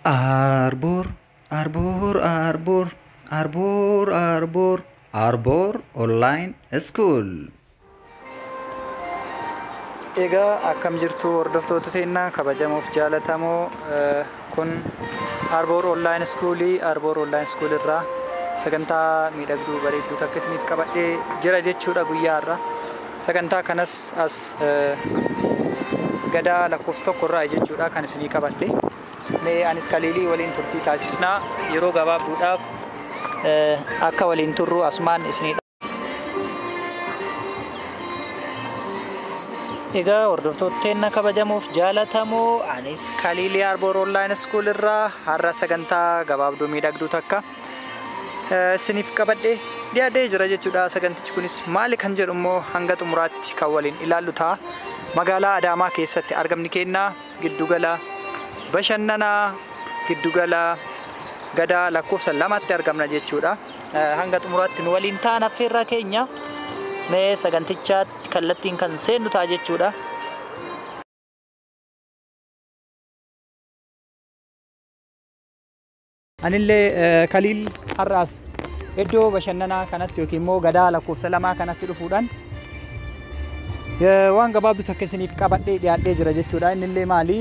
Arbor, arbor, arbor, arbor, arbor, arbor online school. Egaa akkam jirtu hordoftoota teennaa kabajamoof jaalatamoo kun arbor online schoolii arbor online school irraa sagantaa miidhagduu bareedduu takka isiniif qabadhee jira jechuudha guyyaa irraa. Sagantaa kanas as gadaa lakkoofsa tokko irraa jechuudha kan isinii qabadhee. Mee anis Kaliilii waliin turtii taasisnaa yeroo gabaabduudhaaf akka waliin turru asumaan isinii. Egaa hordoftoota teennaa kabajamuuf jaalatamoo anis Kaliilii arbor online school irraa har'a sagantaa gabaabduu miidhagduu takka isiniif qabadhee dhiyaatee jira jechuudha. Sagantichi kunis maali kan jedhu immoo hanga xumuraatti kan waliin ilaallu ta'a. Magaalaa Adaamaa keessatti argamni kennaa giddugala bashannanaa giddugala gadaa lakkoofsa lamatti argamna jechuudha. Hanga xumuraatti nu waliin ta'an affeerraa keenya. Mee sagantichaatti kallattiin kan seennu ta'a jechuudha. Anillee Kaliil har'aas iddoo bashannanaa kanatti yookiin immoo gadaa lakkoofsa lamaa kanatti dhufuudhaan waan gabaabduu takka isiniif qabadhee dhiyaadhee jira jechuudha. Innillee maali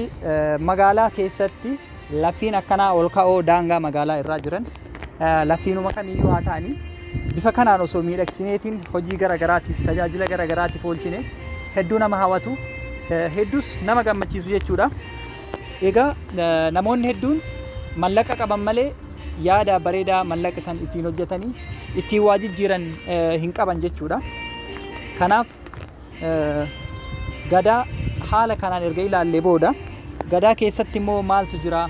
magaalaa keessatti laffiin akkanaa ol ka'oo daangaa magaalaa irraa jiran laffiinuma kamiyyuu haa ta'anii bifa kanaan osoo miidhagsineetiin hojii garagaraatiif tajaajila garagaraatiif oolchine hedduu nama hawwatu hedduus nama gammachiisu jechuudha. Egaa namoonni hedduun mallaqa qaban malee yaada bareedaa mallaqa isaan ittiin hojjetanii ittiin waa jijjiiran hin qaban jechuudha. Kanaaf gadaa haala kanaan erga ilaallee booda gadaa keessatti immoo maaltu jira?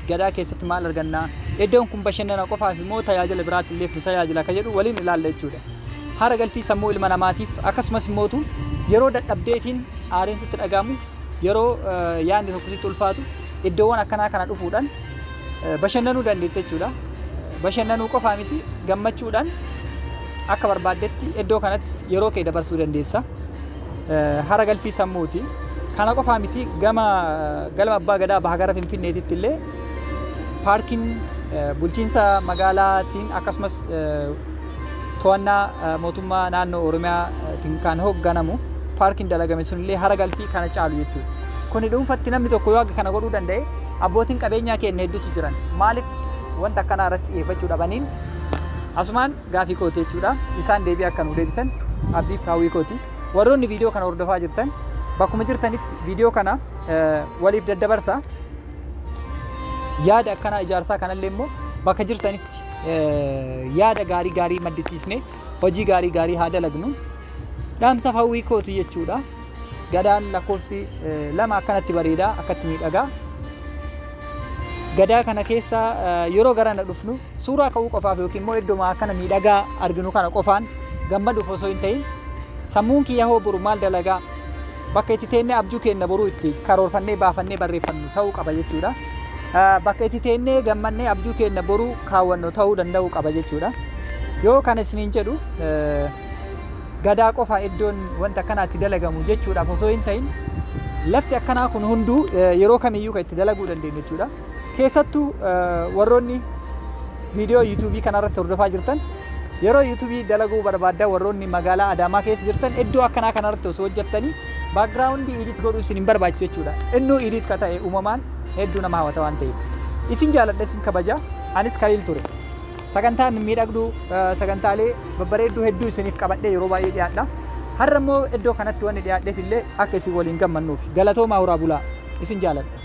Gadaa keessatti maal argannaa? Iddoon kun bashannana qofaaf immoo tajaajila biraatti illee nu tajaajila kan jedhu waliin ilaalla jechuudha. Haara galfii sammuu ilma namaatiif akkasumas immoo yeroo dadhabdeetiin aariinsitti dhagahamu yeroo yaadni tokko sitti ulfaatu iddoowwan akkanaa kana dhufuudhaan bashannanuu dandeetta jechuudha. Bashannanuu qofaa miti gammachuudhaan akka barbaaddetti iddoo kanatti yeroo kee dabarsuu dandeessa. Haara galfii sammuuti. Kana qofaa miti galma abbaa gadaa baha gara Finfinneetitti illee paarkiin bulchiinsa magaalaatiin akkasumas to'annaa mootummaa naannoo Oromiyaatiin kan hoogganamu paarkiin dalagame sunillee haara galfii kana caalu jechuudha. Kuni dhuunfatti namni tokko yoo akka kana godhuu danda'e abbootiin qabeenyaa keenya hedduutu jiran. Maaliif wanta akkanaa irratti xiyyeeffachuu dhabaniin asumaan gaafii kooti jechuudha. Isaan deebii akka nu deebisan abdiif hawwii kooti. Warroonni viidiyoo kana hordofaa jirtan bakkuma jirtanitti viidiyoo kana waliif daddabarsaa. Yaada akkanaa ijaarsaa kanallee immoo bakka jirtanitti yaada gaarii gaarii maddisiisnee hojii gaarii gaarii haa dalagnu. Dhaamsa hawwii kooti jechuudha. Gadaan lakkoofsi lama akkanatti bareedaa akkatti miidhagaa. Gadaa kana keessa yeroo garana dhufnu suuraa ka'uu qofaaf yookiin immoo iddoo akkana miidhagaa arginu kana qofaan gammaduuf osoo hin ta'in sammuun kiyya hoo boru maal dalagaa bakka itti teennee abjuu keenya boruu itti karoorfannee baafannee barreeffannu ta'uu qaba jechuudha. Bakka itti teennee gammannee abjuu keenya boruu kaawwannu ta'uu danda'uu qaba jechuudha. Yoo kana isiniin jedhu gadaa qofa iddoon wanta akkanaatti dalagamu jechuudhaaf osoo hin ta'in lafti akkanaa kun hunduu yeroo kamiyyuu kan itti dalaguu dandeenyu jechuudha. Keessattuu warroonni viidiyoo yuutuubii kanarratti hordofaa jirtan yeroo yuutuubii dalaguu barbaaddaa warroonni magaalaa Adaamaa keessa jirtan iddoo akkanaa kanarratti osoo hojjettanii baakgiraawundii edit godhuu isin hin barbaachisu jechuudha. Innuu edit ka ta'e uumamaan hedduu nama hawwata waan ta'eef. Isin jaalladha isin kabaja anis Kaliil ture. Sagantaa miidhagduu sagantaalee babbareedduu hedduu isiniif qabadhee yeroo baay'ee dhiyaadha. Har'a immoo iddoo kanatti wanni dhiyaadheef illee akka isin waliin gammannuuf galatoomaa horaa bulaa isin jaalladha.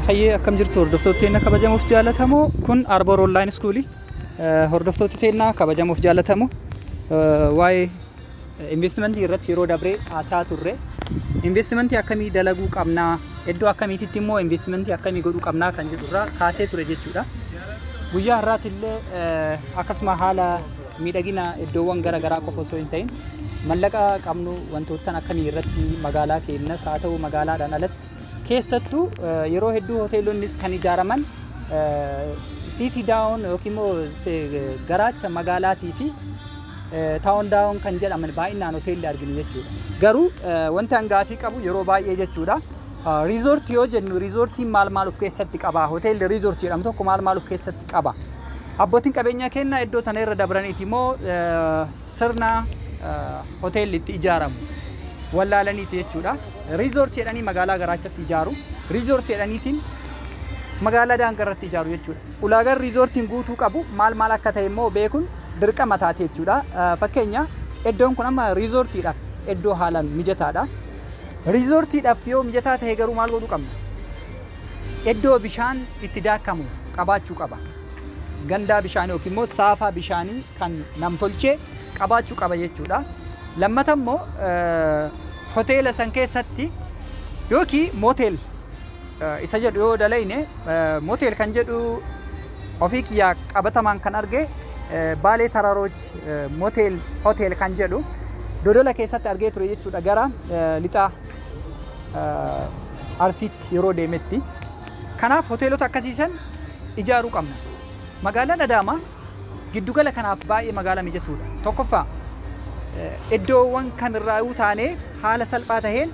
Hayyee akkam jirtu hordoftoota teennaa kabajamuuf jaalatamoo kun arbor online schoolii hordoftoota teennaa kabajamuuf jaalatamoo waa'ee investimentii irratti yeroo dabree haasaa turre investimentii akkamii dalaguu qabnaa iddoo akkamiititti immoo investimentii akkamii godhuu qabnaa kan jedhurraa kaasee ture jechuudha. Guyyaa har'aatti illee akkasuma haala miidhagina iddoowwan garagaraa qofa osoo hin ta'in mallaqa qabnu wantoota akkamii irratti magaalaa keenyas haa ta'u magaalaadhaan alatti keessattuu yeroo hedduu hoteelonnis kan ijaaraman city down yookiin immoo garaacha magaalaatii fi taawon daawon kan jedhaman baay'inaan hoteelli arginu jechuudha. Garuu wanti hangaafii qabu yeroo baay'ee jechuudha. Riizoortii yoo jennu riizoortiin maal of keessatti qaba? Hoteelli riizoortii jedhamu tokko maal of keessatti qaba? Abbootiin qabeenyaa kennaa iddoo tana irra dabraniiti immoo sirna hoteelli itti ijaaramu wallaalaniiti jechuudha. Riizoortii jedhanii magaalaa garaachatti ijaaru. Riizoortii jedhaniitiin magaalaa daangaa irratti ijaaru jechuudha. Ulaagaan riizoortiin guutuu qabu maal akka ta'e immoo beekuun dirqama taate jechuudha. Fakkeenya iddoon kun amma riizoortiidhaaf iddoo haalaan mijataadha. Riizoortiidhaaf yoo mijataa ta'e garuu maal godhuu qabna? Iddoo bishaan itti daakamu qabaachuu qaba. Gandaa bishaanii yookiin immoo saafaa bishaanii kan nam-tolchee qabaachuu qaba jechuudha. Lammata immoo hoteela san keessatti yookiin mootel isa jedhu yoo dalayne mootel kan jedhu ofii kiyyaa qabatamaan kan arge Baalee Tararooj mootel hotel kan jedhu Dodola keessatti argee ture jechuudha gara lixaa Arsiitti yeroo deemetti. Kanaaf hoteelota akkasiisan ijaaruu qabna. Magaalaan Adaamaa giddugala kanaaf baay'ee magaalaa mijatuudha. Tokkoffaa iddoowwan kamirraayuu taanee haala salphaa taheen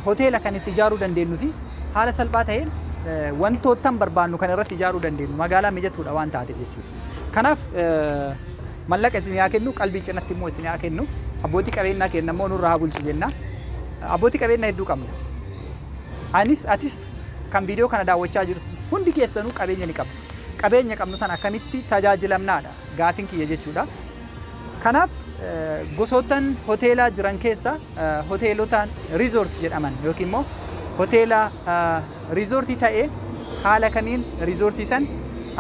hoteela kan itti ijaaruu dandeenyu fi haala salphaa taheen wantootan barbaannu kan irratti ijaaruu dandeenyu magaalaa mijatuudha waan taateef jechuudha. Kanaaf mallaqa isin haa kennu, qalbii cinatti immoo isin haa kennu. Abbootii qabeenyaa kenna immoo nurraa haa bulchu jenna. Abbootii qabeenyaa hedduu qabna. Atis kan viidiyoo kana daawwachaa jirtu hundi keessanuu qabeenya ni qabna. Qabeenya qabnu sana akkamitti tajaajilamnaadha gaafiin kiyya jechuudha. Kanaaf gosootan hoteelaa jiran keessa hoteelotaan riizoortii jedhaman yookiin immoo hoteela riizoortii ta'ee haala kamiin riizoortii san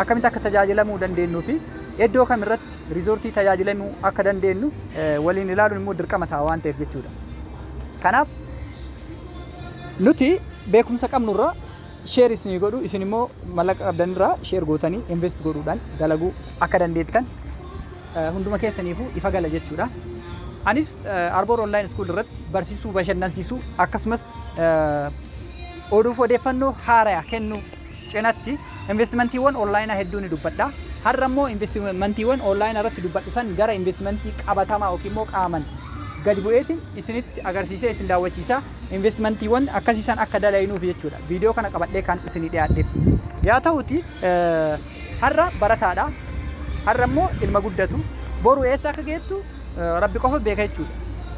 akkamitti akka tajaajilamuu dandeenyuu fi iddoo kamirratti riizoortii tajaajilamuu akka dandeenyu waliin ilaaluun immoo dirqama ta'a waan ta'eef jechuudha. Kanaaf nuti beekumsa qabnurraa sheer isinii godhu isin immoo mallaqa qabdanirraa sheer gootanii invest godhuudhaan dalaguu akka dandeettan hunduma keessaniifuu ifa gala jechuudha. Anis Arboor Online School irratti barsiisuu bashannansiisuu akkasumas odeeffannoo haaraa kennu cinatti investimantiiwwan online hedduu ni dubbadha. Har'a immoo investimantiiwwan online irratti dubbadhu san gara investimantii qabatamaa yookiin immoo qaaman gadi bu'eetiin isinitti agarsiisee isin daawwachiisa. Investimantiiwwan akkasiisan akka dalaynuuf jechuudha. Viidiyoo kana qabadhee kan isinii dhiyaadheef. Yaa ta'uti har'a barataadha. Har'a immoo ilma guddatu boru eessa akka geettu Rabbi qofa beeka jechuudha.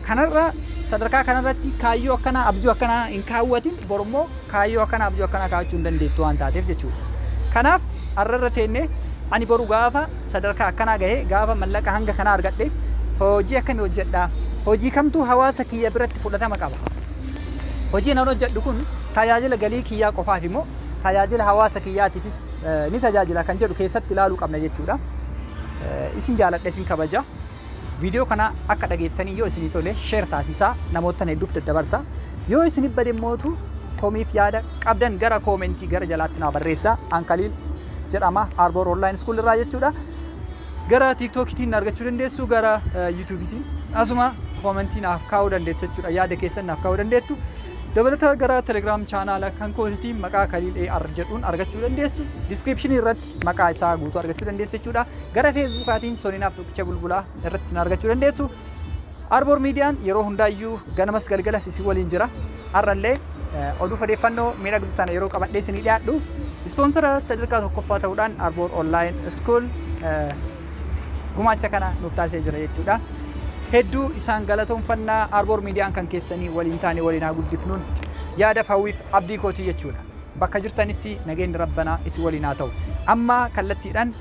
Kanarra sadarkaa kanarratti kaayyoo akkanaa abjuu akkanaa hin kaawwatin boru immoo kaayyoo akkanaa abjuu akkanaa kaawwachuu hin dandeettu waan taateef jechuudha. Kanaaf har'arra teennee ani boru gaafa sadarkaa akkanaa gahee gaafa mallaqa hanga kanaa argadhe hojii akkamii hojjedhaa? Hojii kamtu hawaasa kiyya biratti fudhatama qaba? Hojiin ani hojjedhu kun tajaajila galii kiyyaa qofaaf immoo tajaajila hawaasa kiyyaatiifis ni tajaajila kan jedhu keessatti ilaaluu qabna jechuudha. Isin jaaladha isin kabaja. Viidiyoo kana akka dhageettanii yoo isinii tole sheer taasisaa namoota hedduuf daddabarsaa. Yoo isin badde mootu komiif yaada qabdan gara koomentii gara jalaatti naa barreessaa. Ankaliil jedhama Arboor Online School irraa jechuudha. Gara TikTokiitiin argachuu dandeessu, gara YouTube'itiin asuma koomentii naaf kaa'uu dandeessu jechuudha. Yaada keessan naaf kaa'uu dandeettu. Dabalata gara Telegram channel kan kootiitiin maqaa Khalil AR jedhuun argachuu dandeessu. Description irratti maqaa isaa guutuu argachuu dandeessu jechuudha. Gara Facebookaatiin Soninaaf Tokkicha Bulbulaa irratti isin argachuu dandeessu. Arboor Miidiyaan yeroo hundaayyuu ganamas galgalas isin waliin jira. Har'allee oduu odeeffannoo miidhagduu tana yeroo qabadhee isinii dhiyaadhu. Ispoonsara sadarkaa tokkoffaa ta'uudhaan Arboor Online School gumaacha kana nuuf taasisee jira jechuudha. Hedduu isaan galatoomfannaa. Arboor Miidiyaan kan keessanii waliin taane waliin haa guddifnuun yaada hawwiif abdii kootii jechuudha. Bakka jirtanitti nageenyi rabbanaa isin waliin haa ta'u. Amma kallattiidhaan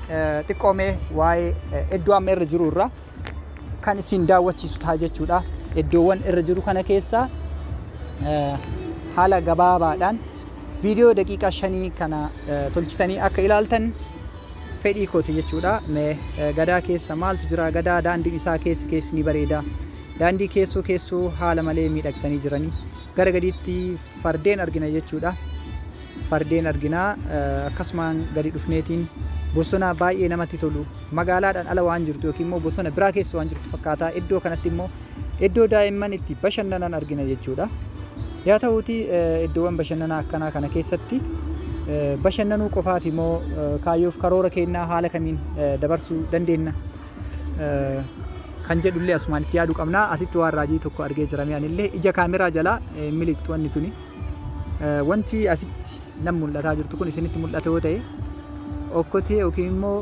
xiqqoomee waa'ee iddoo amma irra jiru irraa kan isin daawwachiisu ta'a jechuudha. Iddoowwan irra jiru kana keessaa haala gabaabaadhaan viidiyoo daqiiqaa 5 kana tolchitanii akka ilaaltan fedhii kooti jechuudha. Mee gadaa keessa maaltu jira? Gadaa daandiin isaa keessi ni bareeda. Daandii keessoo haala malee miidhagsanii jiranii. Gara gadiitti fardeen argina jechuudha. Fardeen argina akkasumaan gadi dhufneetiin bosona baay'ee namatti tolu. Magaalaadhaan ala waan jirtu yookiin immoo bosona biraa keessa waan jirtu fakkaata. Iddoo kanatti immoo iddoo daa'imman itti bashannanan argina jechuudha. Yaa ta'uuti iddoowwan bashannanaa akkanaa kana keessatti bashannanuu qofaati immoo kaayyoof karoora kennaa haala kamiin dabarsuu dandeenya kan jedhullee asumaan itti yaaduu qabna. Asitti waan raajii tokko argee jirame anillee ija kaameraa jala miliqxu wanni tuni. Wanti asitti nam mul'ataa jirtu kun isinitti mul'ata yoo ta'e okkotee yookiin immoo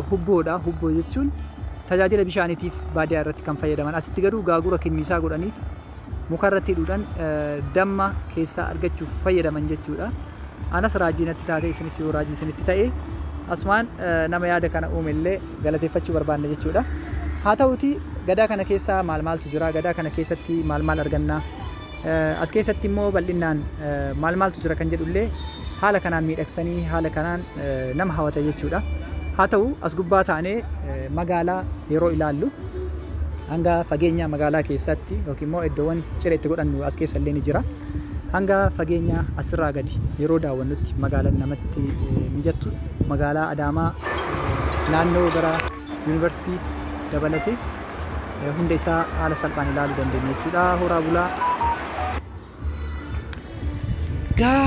hubboodha. Hubboo jechuun tajaajila bishaaniitiif baadiyyaa irratti kan fayyadaman. Asitti garuu gaagura kenniisaa godhaniiti muka irratti hidhuudhaan damma keessaa argachuuf fayyadaman jechuudha. Anas raajii natti taate isinis yoo raajii isinitti ta'e asumaan nama yaada kana uumellee galateeffachuu barbaanna jechuudha. Haa ta'uti gadaa kana keessa maal maaltu jira? Gadaa kana keessatti maal maal arganna? As keessatti immoo bal'inaan maal maaltu jira kan jedhullee haala kanaan miidhagsanii haala kanaan nama hawwata jechuudha. Haa ta'u as gubbaa taanee magaalaa yeroo ilaallu hanga fageenya magaalaa keessatti yookiin immoo iddoowwan ciree itti godhannu as keessa illee ni jira. Hanga fageenya asirraa gadi yeroo daawwannutti magaalaan namatti mijattu magaalaa Adaamaa naannoo gara yuunivarsiitii dabalatee hunda isaa haala salphaan ilaaluu dandeenya jechuudha. Horaa bulaa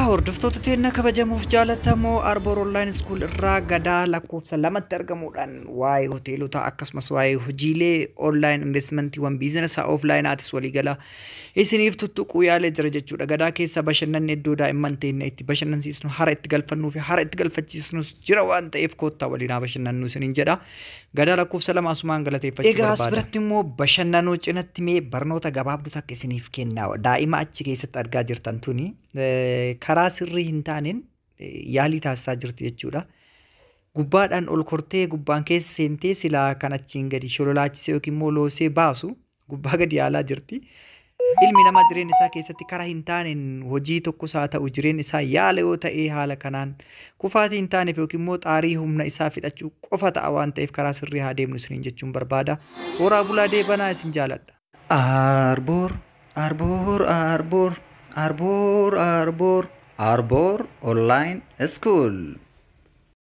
hordoftoota teenya kabajamuuf jaallatamoo Arboor Online School irraa gadaa lakkoofsa lamatti argamuudhaan waa'ee hoteelota akkasumas waa'ee hojiilee online investmentiiwwan biizinasa offline aatis waliigala isiniif tuttuquu yaalee jira jechuudha. Gadaa keessa bashannanni iddoo daa'imman teenya itti bashannansiisnu hara itti galfannuu fi hara itti galfachiisnus jira waan ta'eef koottaa waliin bashannannu isiniin jedha. Gadaa lakkoofsa lama asumaan galateeffachuu barbaada. Egaa asirratti immoo bashannanuu cinatti mee barnoota gabaabduu takka isiniif kennaa. Daa'ima achi keessatti argaa jirtan tuni karaa sirrii hin taaneen yaalii taasisaa jirti jechuudha. Gubbaadhaan ol kortee gubbaan keessa seentee silaa kan achiin gadi shololaachisee yookiin immoo loosee baasu gubbaa gadi yaalaa jirti. Ilmi namaa jireenya isaa keessatti karaa hin taaneen hojii tokkos haa ta'u jireenya isaa yaala yoo ta'e haala kanaan kufaatii hin taaneef yookiin immoo xaarii humna isaa fixachuu qofa ta'a waan ta'eef karaa sirrii haa deemnu isiniin jechuun barbaada. Horaa bulaa deebanaa isin jaaladha. Arboor Arboor Arboor Arboor Arboor Arboor Online School.